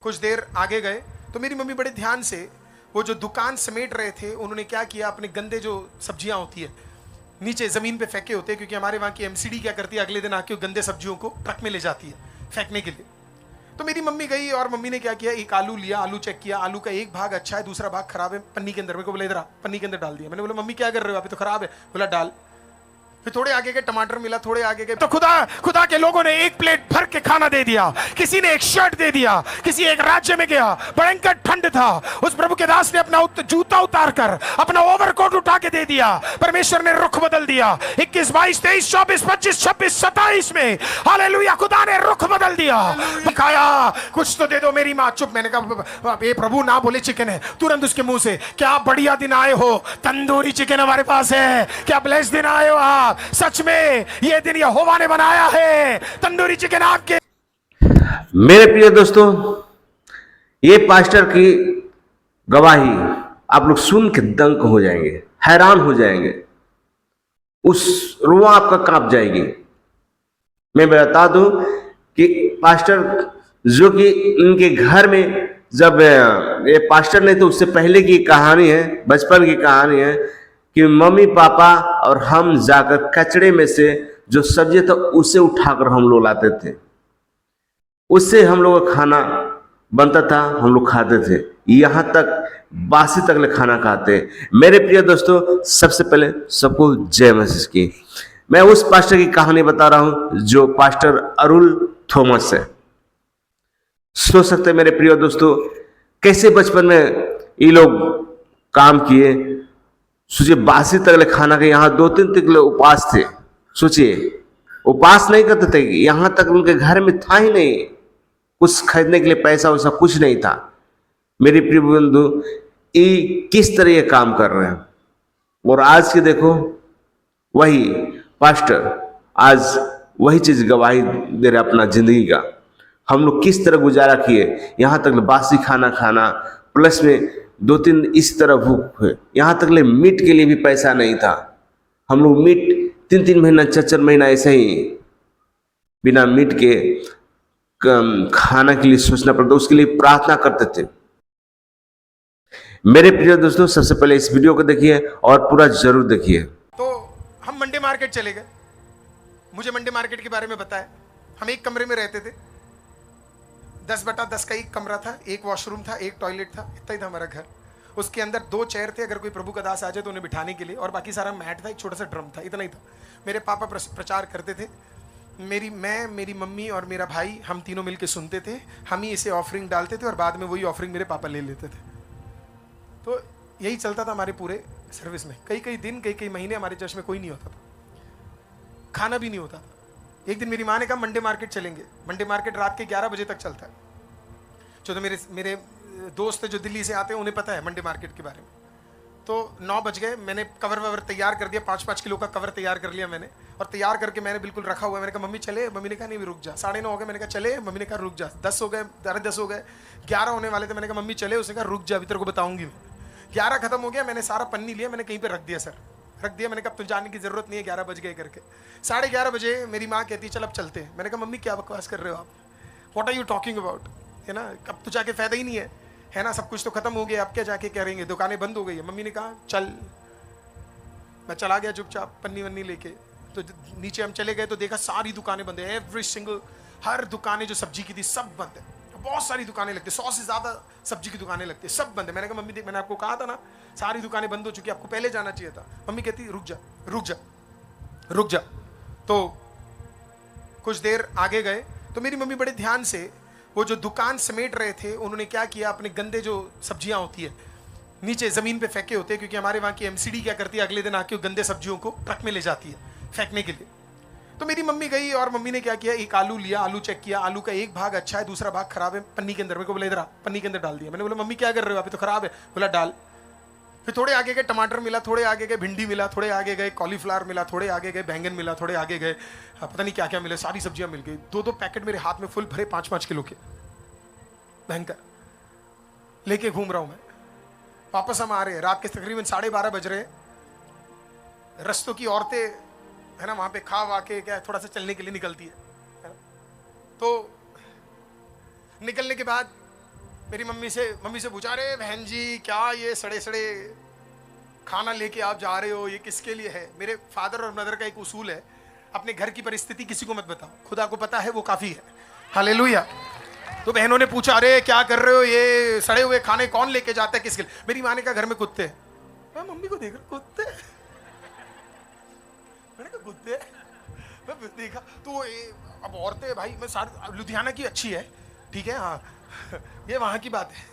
कुछ देर आगे गए तो मेरी मम्मी बड़े ध्यान से वो जो दुकान समेट रहे थे, उन्होंने क्या किया, अपने गंदे जो सब्जियां होती है नीचे जमीन पे फेंके होते हैं, क्योंकि हमारे वहाँ की एमसीडी क्या करती है, अगले दिन आके गंदे सब्जियों को ट्रक में ले जाती है फेंकने के लिए। तो मेरी मम्मी गई और मम्मी ने क्या किया, एक आलू लिया, आलू चेक किया, आलू का एक भाग अच्छा है, दूसरा भाग खराब है, पन्नी के अंदर। मेरे को बोला इधर पन्नी के अंदर डाल दिया। मैंने बोला मम्मी क्या कर रहे हो, अभी तो खराब है। बोला डाल। फिर थोड़े आगे गए, टमाटर मिला, थोड़े आगे गए तो खुदा के लोगों ने एक प्लेट भर के खाना दे दिया, किसी ने एक शर्ट दे दिया, किसी एक राज्य में गया, भयंकर ठंड था, उस प्रभु के दास ने अपना जूता उतार कर अपना ओवरकोट उठा के दे दिया। परमेश्वर ने रुख बदल दिया। 21, 22, 23, 24, 25, 26, 27 में हालेलुया, खुदा ने रुख बदल दिया। दिखाया कुछ तो दे दो। मेरी माँ चुप। मैंने कहा ये प्रभु ना बोले चिकन है। तुरंत उसके मुंह से, क्या बढ़िया दिन आए हो, तंदूरी चिकन हमारे पास है, क्या ब्लेस दिन आए हो आप, सच में ये दिन यहोवा ने बनाया है, तंदूरी चिकन आपके। मेरे प्रिय दोस्तों, ये पास्टर की गवाही आप लोग सुन के दंग हो जाएंगे, हैरान हो जाएंगे, उस रुआ आपका कांप जाएगी। मैं बता दूं कि पास्टर जो कि इनके घर में, जब ये पास्टर नहीं तो उससे पहले की कहानी है, बचपन की कहानी है कि मम्मी पापा और हम जाकर कचड़े में से जो सब्जी था उसे उठाकर हम लोग लाते थे, उससे हम लोग का खाना बनता था, हम लोग खाते थे, यहाँ तक बासी तक ले खाना खाते। मेरे प्रिय दोस्तों, सबसे पहले सबको जय मसीह की। मैं उस पास्टर की कहानी बता रहा हूं जो पास्टर अरुल थॉमस है। सोच सकते मेरे प्रिय दोस्तों, कैसे बचपन में ये लोग काम किए। सोचिए, बासी तक खाना के, यहाँ 2-3 तक उपवास थे। सोचिए, उपवास नहीं करते थे, यहाँ तक उनके घर में था ही नहीं, कुछ खरीदने के लिए पैसा वैसा कुछ नहीं था। मेरे प्रिय बंधु, ये किस तरह ये काम कर रहे हैं। और आज के देखो, वही पास्टर आज वही चीज गवाही दे रहे अपना जिंदगी का। हम लोग किस तरह गुजारा किए, यहाँ तक बासी खाना खाना, प्लस में 2-3 इस तरह भूख है, यहाँ तक ले मीट के लिए भी पैसा नहीं था। हम लोग मीट 3-3 महीना 4-4 महीना ऐसे ही बिना मीट के खाना के लिए सोचना पड़ता, उसके लिए प्रार्थना करते थे। मेरे प्रिय दोस्तों, सबसे पहले इस वीडियो को देखिए और पूरा जरूर देखिए। तो हम मंडे मार्केट चले गए। मुझे मंडे मार्केट के बारे में बताया। हम एक कमरे में रहते थे, 10x10 का एक कमरा था, एक वॉशरूम था, एक टॉयलेट था, इतना ही था हमारा घर। उसके अंदर 2 चेयर थे, अगर कोई प्रभु का दास आ जाए तो उन्हें बिठाने के लिए, और बाकी सारा मैट था, एक छोटा सा ड्रम था, इतना ही था। मेरे पापा प्रचार करते थे, मेरी मम्मी और मेरा भाई, हम तीनों मिलकर सुनते थे। हम ही इसे ऑफरिंग डालते थे और बाद में वही ऑफरिंग मेरे पापा ले लेते थे। तो यही चलता था हमारे पूरे सर्विस में। कई दिन, कई महीने हमारे चर्च में कोई नहीं होता था, खाना भी नहीं होता था। एक दिन मेरी माँ ने कहा मंडे मार्केट चलेंगे। मंडे मार्केट रात के 11 बजे तक चलता है। जो तो मेरे दोस्त जो दिल्ली से आते हैं उन्हें पता है मंडे मार्केट के बारे में। तो 9 बज गए, मैंने कवर ववर तैयार कर दिया, 5-5 किलो का कवर तैयार कर लिया मैंने, और तैयार करके मैंने बिल्कुल रखा हुआ है। मैंने कहा मम्मी चले, मम्मी ने कहा नहीं रुक जा। 9:30 हो गए, मैंने कहा चले, मम्मी ने कहा रुक जा। 10 हो गए, 10:30 हो गए, 11 होने वाले थे, मैंने कहा मम्मी चले, उसने कहा रुक जा, अभी तेरे को बताऊंगी मैं। 11 खत्म हो गया, मैंने सारा पन्नी लिया, मैंने कहीं पे रख दिया, सर रख दिया। मैंने कहा तुम जाने की जरूरत नहीं है, 11 बज गए करके। 11:30 बजे मेरी माँ कहती चल अब चलते हैं। मैंने कहा मम्मी क्या बकवास कर रहे हो आप, what are you talking about, है ना, अब तो जाके फायदा ही नहीं है ना, सब कुछ तो खत्म हो गया, अब क्या जाके करेंगे, दुकानें बंद हो गई है। मम्मी ने कहा चल। मैं चला गया चुपचाप पन्नी वन्नी लेके। तो नीचे हम चले गए तो देखा सारी दुकानें बंद है, एवरी सिंगल, हर दुकानें जो सब्जी की थी सब बंद है। बहुत सारी दुकानें लगती, 100 से ज्यादा सब्जी की दुकानें लगती, सब बंद है। मैंने कहा मम्मी देख, मैंने आपको कहा था ना सारी दुकानें बंद हो चुकी, आपको पहले जाना चाहिए था। मम्मी कहती रुक जा रुक जा रुक जा। तो कुछ देर आगे गए तो मेरी मम्मी बड़े ध्यान से वो जो दुकान समेट रहे थे, उन्होंने क्या किया, अपने गंदे जो सब्जियां होती है नीचे जमीन पे फेंके होते हैं, क्योंकि हमारे वहाँ की एमसीडी क्या करती है, अगले दिन आके गंदे सब्जियों को ट्रक में ले जाती है फेंकने के लिए। तो मेरी मम्मी गई और मम्मी ने क्या किया, एक आलू लिया, आलू चेक किया, आलू का एक भाग अच्छा है, दूसरा भाग खराब है, पन्नी के अंदर। मेरे को बोला इधर पन्नी के अंदर डाल दिया। मैंने बोला मम्मी क्या कर रहे हो, अभी तो खराब है। बोला डाल। फिर थोड़े आगे गए, टमाटर मिला, थोड़े आगे गए भिंडी मिला, थोड़े आगे गए कॉलीफ्लावर मिला, थोड़े आगे गए बैंगन मिला, थोड़े आगे गए पता नहीं क्या क्या मिले, सारी सब्जियां मिल गई। 2-2 पैकेट मेरे हाथ में फुल भरे 5-5 किलो के, भयंकर लेके घूम रहा हूं मैं। वापस हम आ रहे हैं, रात के तकरीबन 12:30 बज रहे। रस्तों की औरतें है ना, वहां पे खा वा के क्या थोड़ा सा चलने के लिए निकलती है ना? तो निकलने के बाद मेरी मम्मी से पूछा, अरे बहन जी क्या ये सड़े सड़े खाना लेके आप जा रहे हो, ये किसके लिए है? मेरे फादर और मदर का एक उसूल है, अपने घर की परिस्थिति किसी को मत बताओ, खुदा को पता है वो काफी है। हालेलुया। तो बहनों ने पूछा, अरे क्या कर रहे हो, ये सड़े हुए खाने कौन लेके जाता है, किसके लिए? मेरी माँ ने कहा घर में कुत्ते हैं। मैं मम्मी को देख रहा, कुत्ते? मैंने कहा कुत्ते? मैं देखा तो अब औरतें भाई, मैं सारी लुधियाना की अच्छी है, ठीक है, हाँ ये वहां की बात है।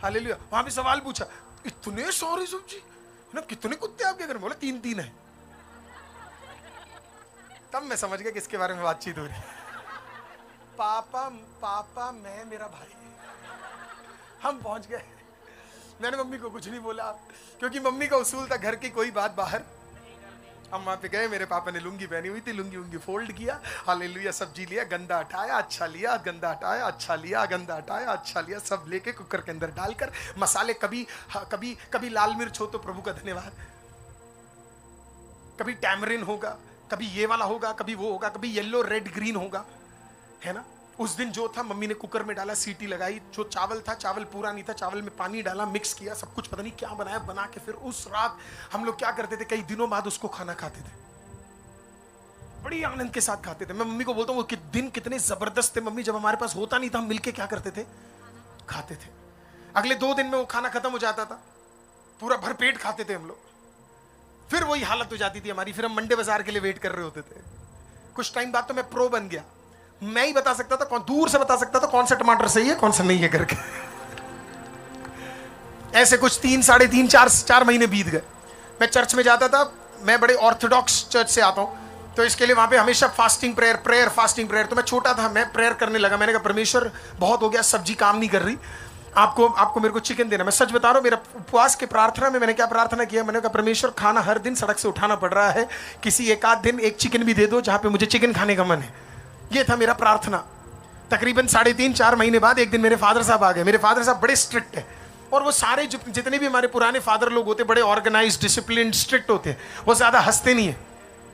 हालेलुया। वहां भी सवाल पूछा, इतने सारी सब्जी ना, कितने कुत्ते आपके घर में? बोले 3 है। तब मैं समझ गया किसके बारे में बातचीत हो रही है। पापा मैं, मेरा भाई, हम पहुंच गए। मैंने मम्मी को कुछ नहीं बोला, क्योंकि मम्मी का उसूल था घर की कोई बात बाहर। हम वहां पे गए, मेरे पापा ने लुंगी पहनी हुई थी, लुंगी उंगी फोल्ड किया, हालेलुया, सब्जी लिया, गंदा हटाया, अच्छा लिया, गंदा हटाया, अच्छा लिया, गंदा हटाया, अच्छा लिया, सब लेके कुकर के अंदर डालकर मसाले, कभी लाल मिर्च हो तो प्रभु का धन्यवाद, कभी टैमरिन होगा, कभी ये वाला होगा, कभी वो होगा, कभी येलो रेड ग्रीन होगा, है ना। उस दिन जो था मम्मी ने कुकर में डाला, सीटी लगाई, जो चावल था, चावल पूरा नहीं था, चावल में पानी डाला, मिक्स किया, सब कुछ पता नहीं क्या बनाया, बना के फिर उस रात हम लोग क्या करते थे, कई दिनों बाद उसको खाना खाते थे, बड़ी आनंद के साथ खाते थे। मैं मम्मी को बोलता हूँ वो दिन कितने जबरदस्त थे मम्मी, जब हमारे पास होता नहीं था हम मिलके क्या करते थे, खाते थे। अगले 2 दिन में वो खाना खत्म हो जाता था, पूरा भरपेट खाते थे हम लोग, फिर वही हालत हो जाती थी हमारी, फिर हम मंडे बाजार के लिए वेट कर रहे होते थे। कुछ टाइम बाद तो मैं प्रो बन गया, मैं ही बता सकता था, कौन दूर से बता सकता था कौन सा टमाटर सही है कौन सा नहीं है करके। ऐसे कुछ 3, साढ़े 3, 4 महीने बीत गए। मैं चर्च में जाता था, मैं बड़े ऑर्थोडॉक्स चर्च से आता हूं, तो इसके लिए वहां पे हमेशा फास्टिंग प्रेयर फास्टिंग प्रेयर। तो मैं छोटा था, मैं प्रेयर करने लगा, मैंने कहा परमेश्वर बहुत हो गया, सब्जी काम नहीं कर रही, आपको मेरे को चिकन देना। मैं सच बता रहा हूँ, मेरा उपवास के प्रार्थना में मैंने क्या प्रार्थना किया, मैंने कहा परमेश्वर खाना हर दिन सड़क से उठाना पड़ रहा है, किसी एक आध दिन एक चिकन भी दे दो जहां पे मुझे चिकन खाने का मन है। ये था मेरा प्रार्थना। तकरीबन 3.5, 4 महीने बाद एक दिन मेरे फादर साहब आ गए। मेरे फादर साहब बड़े स्ट्रिक्ट है, और वो सारे जितने भी हमारे पुराने फादर लोग होते बड़े ऑर्गेनाइज, डिसिप्लिन, स्ट्रिक्ट होते हैं, वो ज्यादा हंसते नहीं है।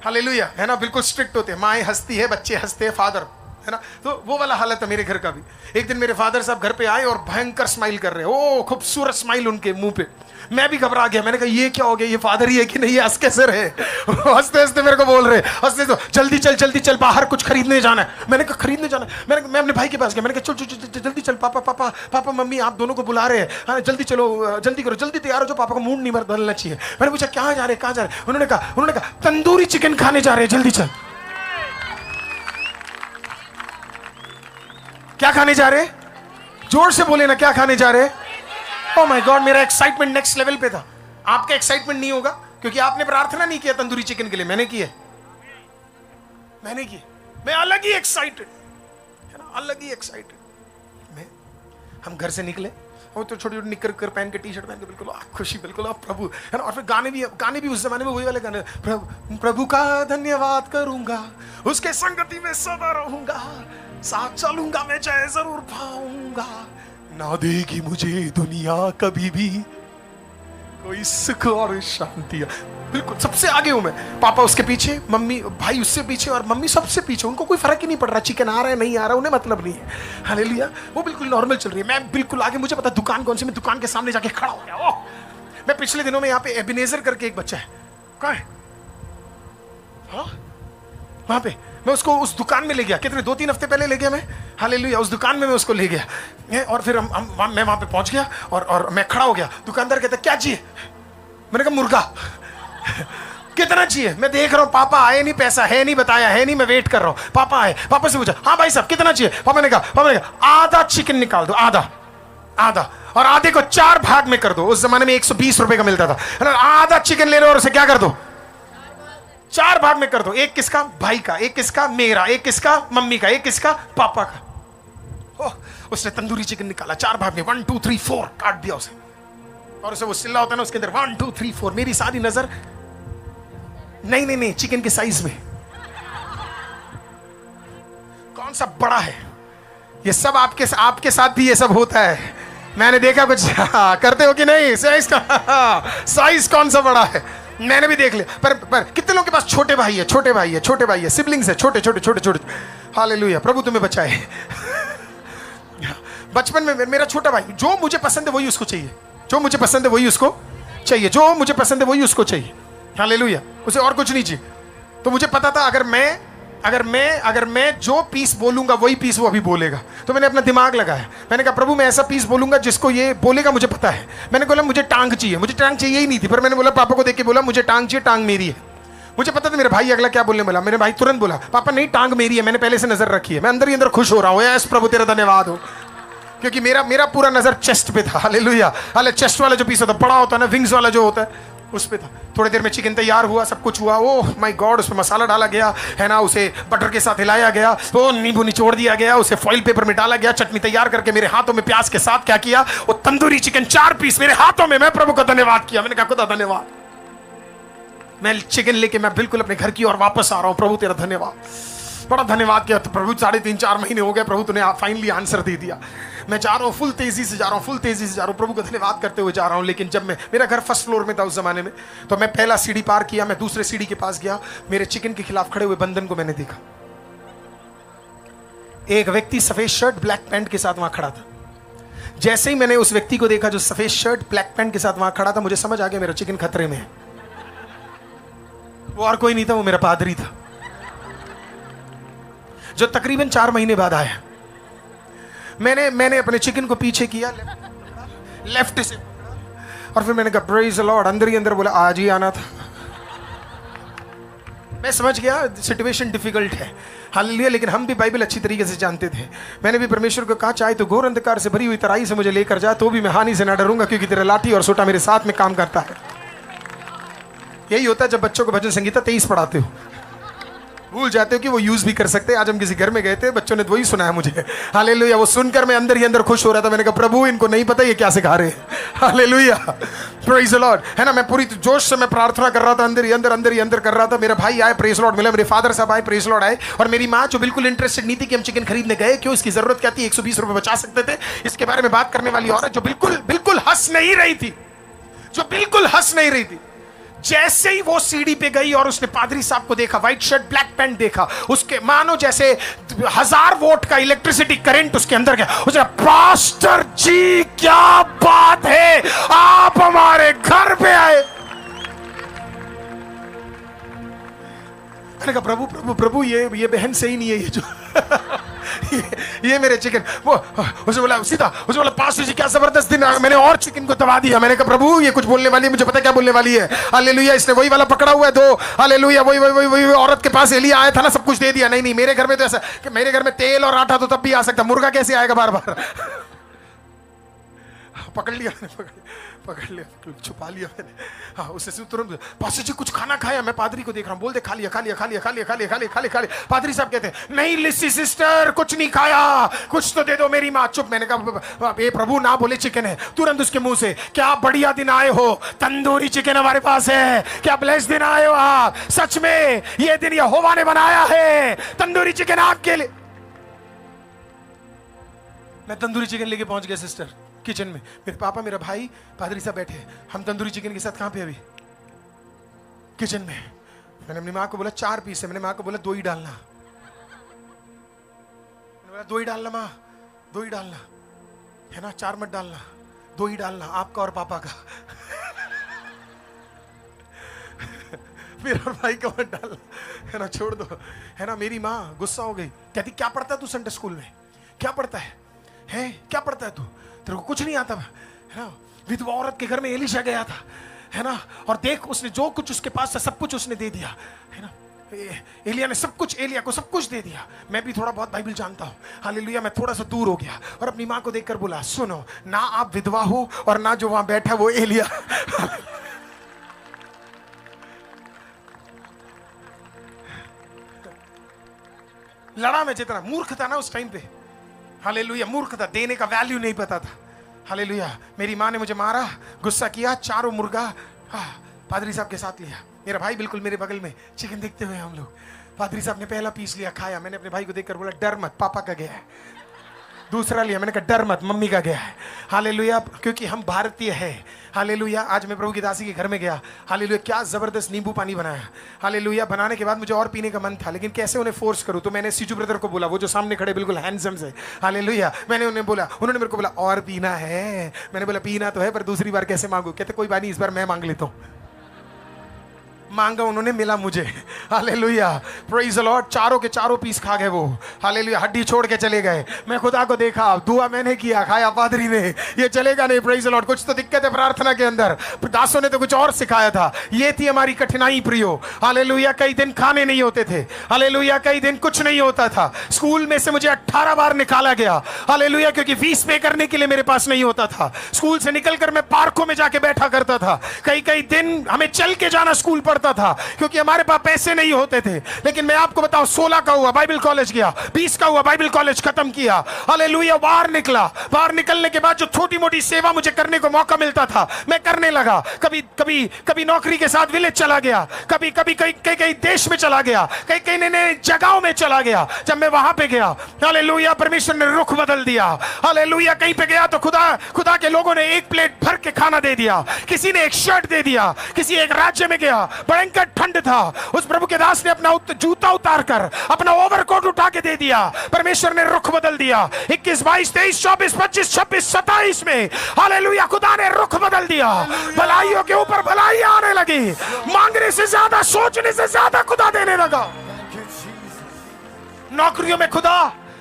हालेलुया, है ना, बिल्कुल स्ट्रिक्ट होते हैं, माएँ हंसती है, बच्चे हंसते हैं, फादर, है ना। तो वो वाला हालत है मेरे घर का भी। एक दिन मेरे फादर साहब घर पे आए और भयंकर स्माइल कर रहे हैं, ओ खूबसूरत स्माइल उनके मुंह पे। मैं भी घबरा गया, मैंने कहा ये क्या हो गया, ये फादर ही है कि नहीं, ये हंस कैसे रहे। हंसते हंसते मेरे को बोल रहे, हंसते तो जल्दी चल बाहर कुछ खरीदने जाना है। मैंने कहा खरीदने जाना है? मैं अपने भाई के पास गया, मैंने कहा चल जल्दी चल, पापा मम्मी आप दोनों को बुला रहे हैं, हाँ जल्दी चलो, जल्दी करो, जल्दी तैयार हो, जो पापा का मूड नहीं बदलना चाहिए। मैंने पूछा कहाँ जा रहे? उन्होंने कहा तंदूरी चिकन खाने जा रहे हैं, जल्दी चल। क्या खाने जा रहे? जोर से बोले ना, क्या खाने जा रहे? ओह माय गॉड, मेरा एक्साइटमेंट नेक्स्ट लेवल पे था। आपका एक्साइटमेंट नहीं होगा क्योंकि आपने प्रार्थना नहीं किया तंदूरी चिकन के लिए, मैंने की। मैं अलग ही एक्साइटेड, है ना, अलग ही एक्साइटेड। हम घर से निकले, और तो छोटी छोटी निक्कर पहन के, टी-शर्ट पहन के, बिल्कुल खुशी, बिल्कुल प्रभु, है ना। और फिर गाने भी उस जमाने में वही वाले गाने, प्रभु का धन्यवाद करूंगा, उसके संगति में सदा रहूंगा, साथ चलूंगा मैं चाहे जरूर पाऊंगा, ना देगी मुझे दुनिया कभी भी कोई सुख और शांति। बिल्कुल सबसे आगे हूं मैं, पापा उसके पीछे, मम्मी भाई उससे पीछे, और मम्मी सबसे पीछे। उनको कोई फर्क ही नहीं पड़ रहा चिकन आ रहा है नहीं आ रहा, उन्हें मतलब नहीं है। हालेलुया, वो बिल्कुल नॉर्मल चल रही है। मैं बिल्कुल आगे, मुझे पता दुकान कौन सी, मैं दुकान के सामने जाके खड़ा हो गया। ओह, मैं पिछले दिनों में यहाँ पे एबिनेजर करके एक बच्चा है, कहाँ है, हाँ वहां पे, मैं उसको उस दुकान में ले गया, कितने 2-3 हफ्ते पहले ले गया मैं। हालेलुया, उस दुकान में मैं उसको ले गया, और फिर मैं वहां पे पहुंच गया, और मैं खड़ा हो गया। दुकानदार कहता क्या चाहिए? मैंने कहा मुर्गा। कितना चाहिए? मैं देख रहा हूँ पापा आए नहीं, पैसा है नहीं, बताया है नहीं, मैं वेट कर रहा हूँ। पापा आए, पापा से पूछा हाँ भाई साहब कितना चाहिए? पापा ने कहा आधा चिकन निकाल दो, आधा, और आधे को 4 भाग में कर दो। उस जमाने में 120 रुपए का मिलता था। आधा चिकन ले लो और उसे क्या कर दो, 4 भाग में कर दो। एक किसका? भाई का, एक किसका? मेरा, एक किसका? मम्मी का, एक किसका? पापा का। उसने तंदूरी चिकन निकाला, 4 भाग में, 1 2 3 4 काट दिया उसे, और उसे वो सिल्ला होता है ना उसके अंदर 1 2 3 4। मेरी सारी नजर नहीं चिकन के साइज में, कौन सा बड़ा है। ये सब आपके साथ भी ये सब होता है, मैंने देखा कुछ करते हो कि नहीं। साइज कौन सा बड़ा है मैंने भी देख लिया। पर कितने लोगों के पास छोटे भाई है, सिबलिंग्स है, छोटे। हालेलुया, प्रभु तुम्हें बचाए। बचपन में मेरा छोटा भाई, जो मुझे पसंद है वही उसको चाहिए, जो मुझे पसंद है वही उसको चाहिए, जो मुझे पसंद है वही उसको चाहिए। हालेलुया, उसे और कुछ नहीं चाहिए। तो मुझे पता था अगर मैं जो पीस बोलूंगा वही पीस वो अभी बोलेगा। तो मैंने अपना दिमाग लगाया, मैंने कहा प्रभु मैं ऐसा पीस बोलूंगा जिसको ये बोलेगा मुझे पता है। मैंने बोला मुझे टांग चाहिए, मुझे टांग चाहिए ही नहीं थी, पर मैंने बोला पापा को देख के बोला मुझे टांग चाहिए, टांग मेरी है। मुझे पता था मेरे भाई अगला क्या बोलने वाला। मेरे भाई तुरंत बोला पापा नहीं, टांग मेरी है, मैंने पहले से नजर रखी है। मैं अंदर ही अंदर खुश हो रहा हूँ, यस प्रभु तेरा धन्यवाद हो, क्योंकि मेरा पूरा नजर चेस्ट पे था। हालेलुया, हाले चेस्ट वाला जो पीस होता बड़ा होता है ना, विंग्स वाला जो होता है उस पे था। थोड़ी देर में चिकन तैयार हुआ, सब कुछ हुआ। ओह माय गॉड, उसमें मसाला डाला गया है ना, उसे बटर के साथ हिलाया गया, वो नींबू निचोड़ दिया गया, उसे फॉइल पेपर में डाला गया, चटनी तैयार करके मेरे हाथों में प्याज के साथ क्या किया, वो तंदूरी चिकन 4 पीस मेरे हाथों में। मैं प्रभु का धन्यवाद किया, मैंने कहा खुदा धन्यवाद। मैं चिकन लेके मैं बिल्कुल अपने घर की ओर वापस आ रहा हूं, प्रभु तेरा धन्यवाद, बड़ा धन्यवाद किया। तो प्रभु 3.5-4 महीने हो गए, प्रभु तूने फाइनली आंसर दे दिया। मैं जा रहा हूँ, फुल तेजी से जा रहा हूँ, फुल तेजी से जा रहा हूँ, प्रभु का धन्यवाद करते हुए जा रहा हूँ। लेकिन जब मेरा घर फर्स्ट फ्लोर में था उस जमाने में, तो मैं पहला सीढ़ी पार किया, मैं दूसरे सीढ़ी के पास गया, मेरे चिकन के खिलाफ खड़े हुए बंधन को मैंने देखा। एक व्यक्ति सफेद शर्ट ब्लैक पैंट के साथ वहां खड़ा था। जैसे ही मैंने उस व्यक्ति को देखा जो सफेद शर्ट ब्लैक पैंट के साथ वहां खड़ा था, मुझे समझ आ गया मेरा चिकन खतरे में है। वो और कोई नहीं था, वो मेरा पादरी था, जो तकरीबन 4 महीने बाद आया। मैंने अपने चिकन को पीछे किया लेफ्ट से, और फिर मैंने कहा प्रेज द लॉर्ड, अंदर ही अंदर बोला आज ही आना था। मैं समझ गया सिचुएशन डिफिकल्ट है, हालेलुया, लेकिन हम भी बाइबल अच्छी तरीके से जानते थे। मैंने भी परमेश्वर को कहा चाहे तो घोर अंधकार से भरी हुई तराई से मुझे लेकर जा, तो भी मैं हानि से ना डरूंगा, क्योंकि तेरा लाठी और सोटा मेरे साथ में काम करता है। यही होता है जब बच्चों को भजन संगीता 23 पढ़ाते हो, भूल जाते हो कि वो यूज भी कर सकते हैं। आज हम किसी घर में गए थे, बच्चों ने वही सुनाया मुझे, हालेलुया। वो सुनकर मैं अंदर ही अंदर खुश हो रहा था। मैंने कहा प्रभु इनको नहीं पता ये क्या सिखा रहे हैं, हालेलुया, प्रेज द लॉर्ड, है ना। मैं पूरी जोश से मैं प्रार्थना कर रहा था, अंदर ही अंदर कर रहा था। मेरा भाई आए, प्रेज लॉर्ड मिला, मेरे फादर साहब आए, प्रेज लॉर्ड आए, और मेरी माँ जो बिल्कुल इंटरेस्टेड नहीं थी कि हम चिकन खरीदने गए क्यों, इसकी जरूरत क्या थी, 120 रुपए बचा सकते थे, इसके बारे में बात करने वाली औरत जो बिल्कुल हंस नहीं रही थी, जैसे ही वो सीढ़ी पे गई और उसने पादरी साहब को देखा, व्हाइट शर्ट ब्लैक पैंट देखा, उसके मानो जैसे 1000 वोल्ट का इलेक्ट्रिसिटी करंट उसके अंदर गया। उसने पास्टर जी क्या बात है, आप हमारे घर पे आए। मैंने कहा प्रभु ये बहन सही नहीं है, ये जो ये मेरे चिकन। वो उसे बोला पास्टर जी क्या जबरदस्त दिन, मैंने और चिकन को दबा दिया। मैंने कहा प्रभु ये कुछ बोलने वाली है, मुझे पता क्या बोलने वाली है, हालेलुया। इसने वही वाला पकड़ा हुआ है, दो हालेलुया, वही औरत के पास एलिया आया था ना, सब कुछ दे दिया। नहीं मेरे घर में तो ऐसा कि मेरे घर में तेल और आटा तो तब भी आ सकता, मुर्गा कैसे आएगा बार बार। पकड़ लिया, छुपा लिया मैंने। हाँ, उससे तुरंत पास्टर जी कुछ खाना खाया। मैं पादरी को देख रहा हूँ, बोलते खा लिया। पादरी साहब कहते नहीं लिसी सिस्टर कुछ नहीं खाया, कुछ तो दे दो। मेरी माँ चुप। मैंने कहा ये प्रभु ना बोले चिकन है। तुरंत उसके मुंह से क्या बढ़िया दिन आए हो, तंदूरी चिकन हमारे पास है, क्या ब्लेस दिन आए हो आप, सच में ये दिन यहोवा ने बनाया है, तंदूरी चिकन आपके लिए। मैं तंदूरी चिकन लेके पहुंच गया सिस्टर किचन में। मेरे पापा मेरा भाई पादरी साहब बैठे, हम तंदूरी चिकन के साथ कहां पे अभी किचन में। मैंने अपनी माँ को बोला 4 पीस है, मैंने माँ को बोला 2 ही डालना, मैंने बोला 2 ही डालना माँ, 2 ही डालना है ना, 4 मत डालना, 2 ही डालना आपका और पापा का। मेरा भाई का मत डालना है ना, छोड़ दो है ना। मेरी माँ गुस्सा हो गई, कहती क्या पढ़ता है तू संडे स्कूल में, क्या पढ़ता है क्या पढ़ता है तू, तेरे को कुछ नहीं आता है ना। विधवा औरत के घर में एलिशा गया था है ना, और देख उसने जो कुछ उसके पास था सब कुछ उसने दे दिया है ना। एलिया ने सब कुछ, एलिया को सब कुछ दे दिया। मैं भी थोड़ा बहुत बाइबल जानता हूँ, हालेलुया। मैं थोड़ा सा दूर हो गया और अपनी माँ को देखकर बोला सुनो ना, आप विधवा हो और ना जो वहां बैठा वो एलिया। लड़ा मैं जितना, मूर्ख था ना उस टाइम पे, हालेलुया, मूर्ख था, देने का वैल्यू नहीं पता था, हालेलुया। मेरी माँ ने मुझे मारा, गुस्सा किया, 4 मुर्गा पादरी साहब के साथ लिया। मेरा भाई बिल्कुल मेरे बगल में, चिकन देखते हुए हम लोग। पादरी साहब ने पहला पीस लिया, खाया। मैंने अपने भाई को देखकर बोला डर मत, पापा का गया है। दूसरा लिया, मैंने कहा डर मत, मम्मी का गया है। हालेलुया, क्योंकि हम भारतीय हैं। हालेलुया, आज मैं प्रभु की दासी के घर में गया। हालेलुया, क्या जबरदस्त नींबू पानी बनाया। हालेलुया, बनाने के बाद मुझे और पीने का मन था, लेकिन कैसे उन्हें फोर्स करूं, तो मैंने सीजू ब्रदर को बोला, वो जो सामने खड़े बिल्कुल हैंडसम से। हालेलुया, मैंने उन्हें बोला, उन्होंने मेरे को बोला और पीना है। मैंने बोला पीना तो है, पर दूसरी बार कैसे मांगू? कहते कोई बात नहीं, इस बार मैं मांग लेता हूं। मांगा उन्होंने, मिला मुझे। Hallelujah, praise the Lord. चारों के चारों पीस खा गए वो। हालेलुया, हड्डी छोड़ के चले गए। मैं खुदा को देखा, दुआ मैंने किया, खाया पादरी ने। ये चलेगा नहीं, प्रेज द लॉर्ड। कुछ तो दिक्कत है प्रार्थना के अंदर। दासों ने तो कुछ और सिखाया था। ये थी हमारी कठिनाई प्रियो। हालेलुया, कई दिन खाने नहीं होते थे। हालेलुया, कई दिन कुछ नहीं होता था। स्कूल में से मुझे 18 बार निकाला गया। हालेलुया, क्योंकि फीस पे करने के लिए मेरे पास नहीं होता था। स्कूल से निकलकर मैं पार्कों में जाके बैठा करता था। कई कई दिन हमें चल के जाना स्कूल पड़ता था, क्योंकि हमारे पास पैसे नहीं होते थे। लेकिन मैं आपको बताऊं, 16 का हुआ बाइबल कॉलेज गया, 20 का हुआ बाइबल कॉलेज खत्म किया। हालेलुया, बाहर निकला। बाहर निकलने के बाद जो छोटी मोटी सेवा मुझे करने को मौका मिलता था, मैं करने लगा। कभी कभी कभी नौकरी के साथ विलेज चला गया, कभी कभी कई देश में चला गया, कई कई नए जगहों में चला गया। जब मैं वहां पे गया, हालेलुया, परमेश्वर ने रुख बदल दिया। हालेलुया, कहीं पे गया तो खुदा के लोगों ने एक प्लेट भर के खाना दे दिया, किसी ने एक शर्ट दे दिया। किसी एक राज्य में गया, भयंकर ठंड था, उस प्रभु के दास ने अपना जूता उतार कर अपना ओवरकोट उठा के दे दिया। परमेश्वर ने रुख बदल दिया। 21, 22, 23, 24, 25, 26, 27 में हालेलुया, खुदा ने रुख बदल दिया। भलाइयों के ऊपर भलाई आने लगी। मांगने से ज्यादा, सोचने से ज्यादा खुदा देने लगा।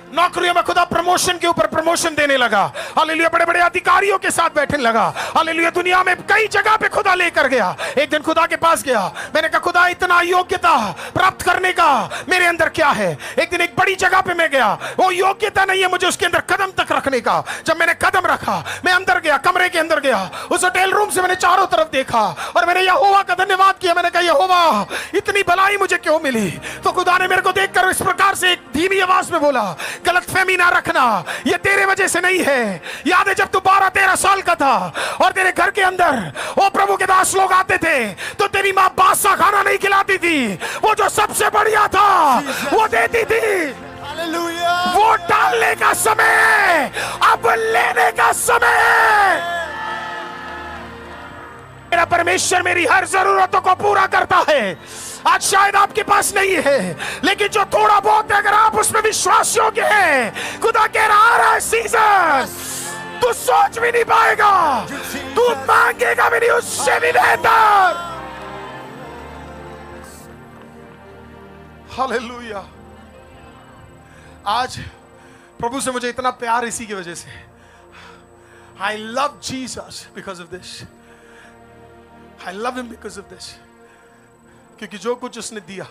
नौकरियों में खुदा प्रमोशन के ऊपर प्रमोशन देने लगा। हालेलुया, बड़े बड़े अधिकारियों के साथ बैठने लगा। हालेलुया, दुनिया में कई जगह पे खुदा लेकर गया। एक दिन खुदा के पास गया, मैंने कहा खुदा, इतना योग्यता प्राप्त करने का मेरे अंदर क्या है? एक दिन एक बड़ी जगह पे मैं गया, वो योग्यता नहीं है मुझे उसके अंदर कदम तक रखने का। जब मैंने कदम रखा, मैं अंदर गया, कमरे के अंदर गया, उस होटल रूम से मैंने चारों तरफ देखा और मैंने यहोवा का धन्यवाद किया। मैंने कहा यहोवा, इतनी भलाई मुझे क्यों मिली? तो खुदा ने मेरे को देखकर इस प्रकार से एक धीमी आवाज में बोला, गलतफहमी ना रखना, ये तेरे वजह से नहीं है। याद है जब तू 12-13 साल का था और तेरे घर के अंदर वो प्रभु के दास लोग आते थे, तो तेरी मां बादशाह खाना नहीं खिलाती थी, वो जो सबसे बढ़िया था वो देती थी। वो डालने का समय, अब लेने का समय। मेरा परमेश्वर मेरी हर जरूरतों को पूरा करता है। आज शायद आपके पास नहीं है, लेकिन जो थोड़ा बहुत है, अगर आप उसमें विश्वास योग्य हैं, खुदा कह रहा है सीजन तू सोच भी नहीं पाएगा, तू मांगेगा भी नहीं, उससे भी बेहतर। हालेलुया, आज प्रभु से मुझे इतना प्यार इसी की वजह से। I love Jesus because of this. I love him because of this. क्योंकि जो कुछ उसने दिया,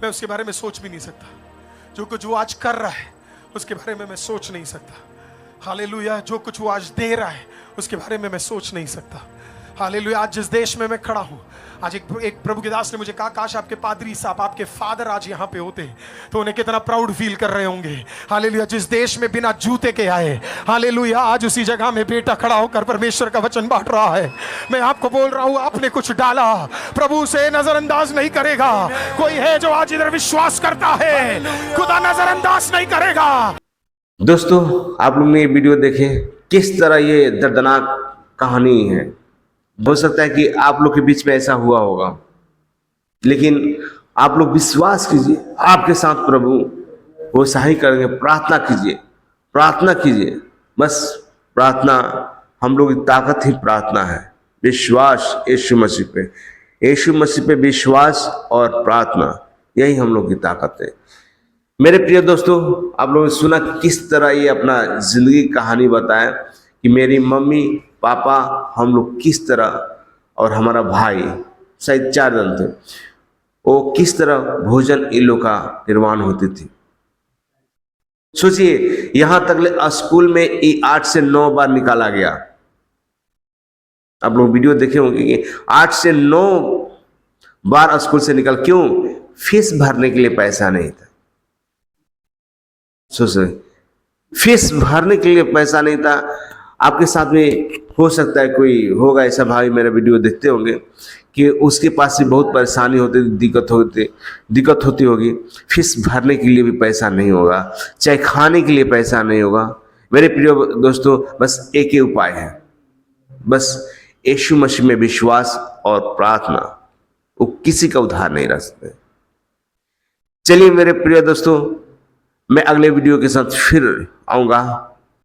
मैं उसके बारे में सोच भी नहीं सकता। जो कुछ वो आज कर रहा है, उसके बारे में मैं सोच नहीं सकता। हालेलुया, जो कुछ वो आज दे रहा है, उसके बारे में मैं सोच नहीं सकता। हालेलुया, आज जिस देश में मैं खड़ा हूं, आज एक प्रभु के दास ने मुझे कहा, काश आपके पादरी साहब, आपके फादर आज यहाँ पे होते तो उन्हें कितना प्राउड फील कर रहे होंगे। हालेलुया, जिस देश में बिना जूते के आए, हालेलुया, आज उसी जगह में बेटा खड़ा होकर परमेश्वर का वचन बांट रहा है। मैं आपको बोल रहा हूँ, आपने कुछ डाला, प्रभु से नजरअंदाज नहीं करेगा। कोई है जो आज इधर विश्वास करता है, खुदा नजरअंदाज नहीं करेगा। दोस्तों, आप लोग ने ये वीडियो देखे, किस तरह ये दर्दनाक कहानी है। हो सकता है कि आप लोग के बीच में ऐसा हुआ होगा, लेकिन आप लोग विश्वास कीजिए, आपके साथ प्रभु वो सही करेंगे। प्रार्थना कीजिए, प्रार्थना कीजिए, बस प्रार्थना। हम लोग की ताकत ही प्रार्थना है। विश्वास यीशु मसीह पे, यीशु मसीह पे विश्वास और प्रार्थना, यही हम लोग की ताकत है। मेरे प्रिय दोस्तों, आप लोगों ने सुना किस तरह ये अपना जिंदगी कहानी बताया कि मेरी मम्मी पापा, हम लोग किस तरह, और हमारा भाई, शायद 4 जन थे, वो किस तरह भोजन इन लोग का निर्माण होती थी। सोचिए, यहां तक स्कूल में 8 से 9 बार निकाला गया। आप लोग वीडियो देखे होंगे कि 8 से 9 बार स्कूल से निकल, क्यों? फीस भरने के लिए पैसा नहीं था। सोचिए, फीस भरने के लिए पैसा नहीं था। आपके साथ में हो सकता है कोई होगा ऐसा भाई, मेरा वीडियो देखते होंगे कि उसके पास भी बहुत परेशानी होती, दिक्कत होती होगी, फीस भरने के लिए भी पैसा नहीं होगा, चाहे खाने के लिए पैसा नहीं होगा। मेरे प्रिय दोस्तों, बस एक ही उपाय है, बस यीशु मसीह में विश्वास और प्रार्थना, वो किसी का उद्धार नहीं रख सकते। चलिए मेरे प्रिय दोस्तों, मैं अगले वीडियो के साथ फिर आऊँगा।